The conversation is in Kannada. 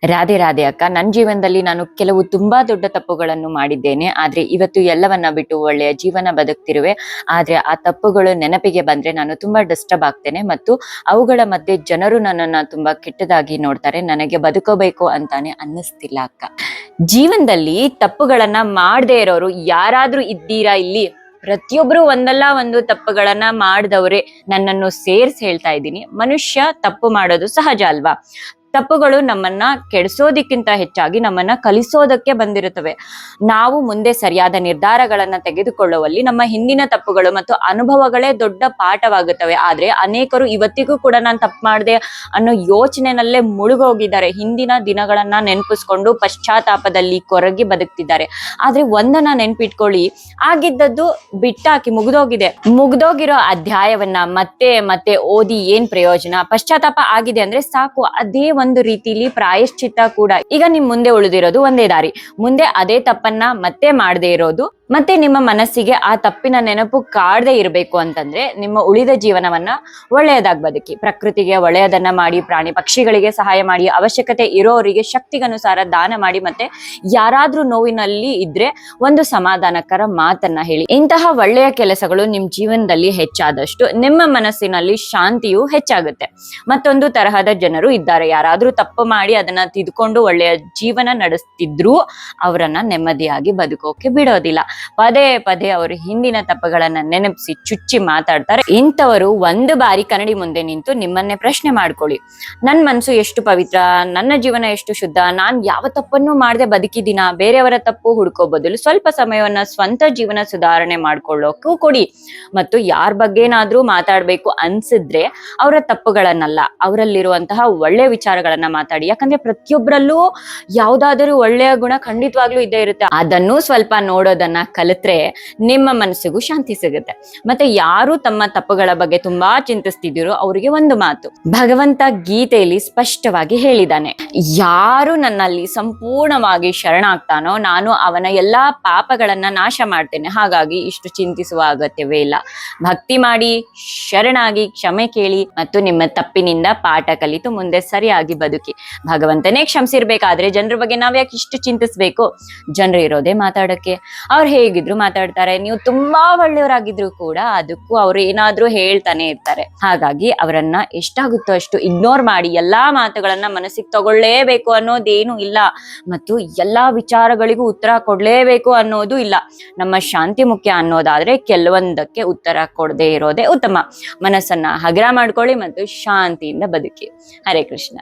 ರಾಧೆ ರಾಧೆ ಅಕ್ಕ. ನನ್ನ ಜೀವನದಲ್ಲಿ ನಾನು ಕೆಲವು ತುಂಬಾ ದೊಡ್ಡ ತಪ್ಪುಗಳನ್ನು ಮಾಡಿದ್ದೇನೆ. ಆದ್ರೆ ಇವತ್ತು ಎಲ್ಲವನ್ನ ಬಿಟ್ಟು ಒಳ್ಳೆಯ ಜೀವನ ಬದುಕ್ತಿರುವೆ. ಆದ್ರೆ ಆ ತಪ್ಪುಗಳು ನೆನಪಿಗೆ ಬಂದ್ರೆ ನಾನು ತುಂಬಾ ಡಿಸ್ಟರ್ಬ್ ಆಗ್ತೇನೆ ಮತ್ತು ಅವುಗಳ ಮಧ್ಯೆ ಜನರು ನನ್ನನ್ನ ತುಂಬಾ ಕೆಟ್ಟದಾಗಿ ನೋಡ್ತಾರೆ. ನನಗೆ ಬದುಕಬೇಕು ಅಂತಾನೆ ಅನ್ನಿಸ್ತಿಲ್ಲ ಅಕ್ಕ. ಜೀವನದಲ್ಲಿ ತಪ್ಪುಗಳನ್ನ ಮಾಡದೇ ಇರೋರು ಯಾರಾದ್ರೂ ಇದ್ದೀರಾ ಇಲ್ಲಿ? ಪ್ರತಿಯೊಬ್ರು ಒಂದಲ್ಲ ಒಂದು ತಪ್ಪುಗಳನ್ನ ಮಾಡಿದವ್ರೆ. ನನ್ನನ್ನು ಸೇರ್ಸಿ ಹೇಳ್ತಾ ಇದ್ದೀನಿ, ಮನುಷ್ಯ ತಪ್ಪು ಮಾಡೋದು ಸಹಜ ಅಲ್ವಾ? ತಪ್ಪುಗಳು ನಮ್ಮನ್ನ ಕೆಡಿಸೋದಕ್ಕಿಂತ ಹೆಚ್ಚಾಗಿ ನಮ್ಮನ್ನ ಕಲಿಸೋದಕ್ಕೆ ಬಂದಿರುತ್ತವೆ. ನಾವು ಮುಂದೆ ಸರಿಯಾದ ನಿರ್ಧಾರಗಳನ್ನ ತೆಗೆದುಕೊಳ್ಳುವಲ್ಲಿ ನಮ್ಮ ಹಿಂದಿನ ತಪ್ಪುಗಳು ಮತ್ತು ಅನುಭವಗಳೇ ದೊಡ್ಡ ಪಾಠವಾಗುತ್ತವೆ. ಆದ್ರೆ ಅನೇಕರು ಇವತ್ತಿಗೂ ಕೂಡ ನಾನು ತಪ್ಪು ಮಾಡಿದೆ ಅನ್ನೋ ಯೋಚನೆನಲ್ಲೇ ಮುಳುಗೋಗಿದ್ದಾರೆ. ಹಿಂದಿನ ದಿನಗಳನ್ನ ನೆನಪಿಸ್ಕೊಂಡು ಪಶ್ಚಾತ್ತಾಪದಲ್ಲಿ ಕೊರಗಿ ಬದುಕ್ತಿದ್ದಾರೆ. ಆದ್ರೆ ಒಂದನ್ನ ನೆನ್ಪಿಟ್ಕೊಳ್ಳಿ, ಆಗಿದ್ದದ್ದು ಬಿಟ್ಟಾಕಿ ಮುಗ್ದೋಗಿರೋ ಅಧ್ಯಾಯವನ್ನ ಮತ್ತೆ ಮತ್ತೆ ಓದಿ ಏನ್ ಪ್ರಯೋಜನ? ಪಶ್ಚಾತ್ತಾಪ ಆಗಿದೆ ಅಂದ್ರೆ ಸಾಕು, ಅದೇ ಒಂದು ರೀತಿಲಿ ಪ್ರಾಯಶ್ಚಿತ್ತ ಕೂಡ. ಈಗ ನಿಮ್ ಮುಂದೆ ಉಳಿದಿರೋದು ಒಂದೇ ದಾರಿ. ಮುಂದೆ ಅದೇ ತಪ್ಪನ್ನ ಮತ್ತೆ ಮಾಡದೇ ಇರೋದು, ಮತ್ತೆ ನಿಮ್ಮ ಮನಸ್ಸಿಗೆ ಆ ತಪ್ಪಿನ ನೆನಪು ಕಾಡದೆ ಇರಬೇಕು ಅಂತಂದ್ರೆ ನಿಮ್ಮ ಉಳಿದ ಜೀವನವನ್ನ ಒಳ್ಳೆಯದಾಗಿ ಬದುಕಿ. ಪ್ರಕೃತಿಗೆ ಒಳ್ಳೆಯದನ್ನ ಮಾಡಿ, ಪ್ರಾಣಿ ಪಕ್ಷಿಗಳಿಗೆ ಸಹಾಯ ಮಾಡಿ, ಅವಶ್ಯಕತೆ ಇರೋರಿಗೆ ಶಕ್ತಿಗನುಸಾರ ದಾನ ಮಾಡಿ, ಮತ್ತೆ ಯಾರಾದ್ರೂ ನೋವಿನಲ್ಲಿ ಇದ್ರೆ ಒಂದು ಸಮಾಧಾನಕರ ಮಾತನ್ನ ಹೇಳಿ. ಇಂತಹ ಒಳ್ಳೆಯ ಕೆಲಸಗಳು ನಿಮ್ ಜೀವನದಲ್ಲಿ ಹೆಚ್ಚಾದಷ್ಟು ನಿಮ್ಮ ಮನಸ್ಸಿನಲ್ಲಿ ಶಾಂತಿಯು ಹೆಚ್ಚಾಗುತ್ತೆ. ಮತ್ತೊಂದು ತರಹದ ಜನರು ಇದ್ದಾರೆ, ಯಾರಾದ್ರೂ ತಪ್ಪು ಮಾಡಿ ಅದನ್ನ ತಿದ್ಕೊಂಡು ಒಳ್ಳೆಯ ಜೀವನ ನಡೆಸ್ತಿದ್ರು ಅವರನ್ನ ನೆಮ್ಮದಿಯಾಗಿ ಬದುಕೋಕೆ ಬಿಡೋದಿಲ್ಲ. ಪದೇ ಪದೇ ಅವರು ಹಿಂದಿನ ತಪ್ಪುಗಳನ್ನ ನೆನಪಿಸಿ ಚುಚ್ಚಿ ಮಾತಾಡ್ತಾರೆ. ಇಂಥವರು ಒಂದು ಬಾರಿ ಕನ್ನಡಿ ಮುಂದೆ ನಿಂತು ನಿಮ್ಮನ್ನೇ ಪ್ರಶ್ನೆ ಮಾಡ್ಕೊಳ್ಳಿ, ನನ್ ಮನ್ಸು ಎಷ್ಟು ಪವಿತ್ರ, ನನ್ನ ಜೀವನ ಎಷ್ಟು ಶುದ್ಧ, ನಾನ್ ಯಾವ ತಪ್ಪನ್ನು ಮಾಡದೆ ಬದುಕಿದಿನ? ಬೇರೆಯವರ ತಪ್ಪು ಹುಡ್ಕೋ ಬದಲು ಸ್ವಲ್ಪ ಸಮಯವನ್ನ ಸ್ವಂತ ಜೀವನ ಸುಧಾರಣೆ ಮಾಡ್ಕೊಳ್ಳೋಕು ಕೊಡಿ. ಮತ್ತು ಯಾರ ಬಗ್ಗೆನಾದ್ರೂ ಮಾತಾಡ್ಬೇಕು ಅನ್ಸಿದ್ರೆ ಅವರ ತಪ್ಪುಗಳನ್ನಲ್ಲ, ಅವರಲ್ಲಿರುವಂತಹ ಒಳ್ಳೆ ವಿಚಾರಗಳನ್ನ ಮಾತಾಡಿ. ಯಾಕಂದ್ರೆ ಪ್ರತಿಯೊಬ್ಬರಲ್ಲೂ ಯಾವ್ದಾದರೂ ಒಳ್ಳೆಯ ಗುಣ ಖಂಡಿತವಾಗ್ಲೂ ಇದ್ದೇ ಇರುತ್ತೆ. ಅದನ್ನು ಸ್ವಲ್ಪ ನೋಡೋದನ್ನ ಕಲಿತ್ರೆ ನಿಮ್ಮ ಮನಸ್ಸಿಗೂ ಶಾಂತಿ ಸಿಗುತ್ತೆ. ಮತ್ತೆ ಯಾರು ತಮ್ಮ ತಪ್ಪುಗಳ ಬಗ್ಗೆ ತುಂಬಾ ಚಿಂತಿಸ್ತಿದ್ದೀರೋ ಅವರಿಗೆ ಒಂದು ಮಾತು, ಭಗವಂತ ಗೀತೆಯಲ್ಲಿ ಸ್ಪಷ್ಟವಾಗಿ ಹೇಳಿದ್ದಾನೆ, ಯಾರು ನನ್ನಲ್ಲಿ ಸಂಪೂರ್ಣವಾಗಿ ಶರಣಾಗ್ತಾನೋ ನಾನು ಅವನ ಎಲ್ಲಾ ಪಾಪಗಳನ್ನ ನಾಶ ಮಾಡ್ತೇನೆ. ಹಾಗಾಗಿ ಇಷ್ಟು ಚಿಂತಿಸುವ ಅಗತ್ಯವೇ ಇಲ್ಲ. ಭಕ್ತಿ ಮಾಡಿ, ಶರಣಾಗಿ, ಕ್ಷಮೆ ಕೇಳಿ ಮತ್ತು ನಿಮ್ಮ ತಪ್ಪಿನಿಂದ ಪಾಠ ಕಲಿತು ಮುಂದೆ ಸರಿಯಾಗಿ ಬದುಕಿ. ಭಗವಂತನೇ ಕ್ಷಮಿಸಿರ್ಬೇಕಾದ್ರೆ ಜನರ ಬಗ್ಗೆ ನಾವ್ ಯಾಕೆ ಇಷ್ಟು ಚಿಂತಿಸ್ಬೇಕು? ಜನರು ಇರೋದೇ ಮಾತಾಡಕ್ಕೆ. ಅವ್ರು ಹೇಗಿದ್ರು ಮಾತಾಡ್ತಾರೆ. ನೀವು ತುಂಬಾ ಒಳ್ಳೆಯವರಾಗಿದ್ರು ಕೂಡ ಅದಕ್ಕೂ ಅವ್ರು ಏನಾದ್ರೂ ಹೇಳ್ತಾನೆ ಇರ್ತಾರೆ. ಹಾಗಾಗಿ ಅವರನ್ನ ಎಷ್ಟಾಗುತ್ತೋ ಅಷ್ಟು ಇಗ್ನೋರ್ ಮಾಡಿ, ಎಲ್ಲಾ ಮಾತುಗಳನ್ನ ಮನಸ್ಸಿಗೆ ತಗೊಳ್ಳೇಬೇಕು ಅನ್ನೋದೇನು ಇಲ್ಲ ಮತ್ತು ಎಲ್ಲಾ ವಿಚಾರಗಳಿಗೂ ಉತ್ತರ ಕೊಡ್ಲೇಬೇಕು ಅನ್ನೋದು ಇಲ್ಲ. ನಮ್ಮ ಶಾಂತಿ ಮುಖ್ಯ ಅನ್ನೋದಾದ್ರೆ ಕೆಲವೊಂದಕ್ಕೆ ಉತ್ತರ ಕೊಡದೇ ಇರೋದೇ ಉತ್ತಮ. ಮನಸ್ಸನ್ನ ಹಗುರ ಮಾಡ್ಕೊಳ್ಳಿ ಮತ್ತು ಶಾಂತಿಯಿಂದ ಬದುಕಿ. ಹರೇ ಕೃಷ್ಣ.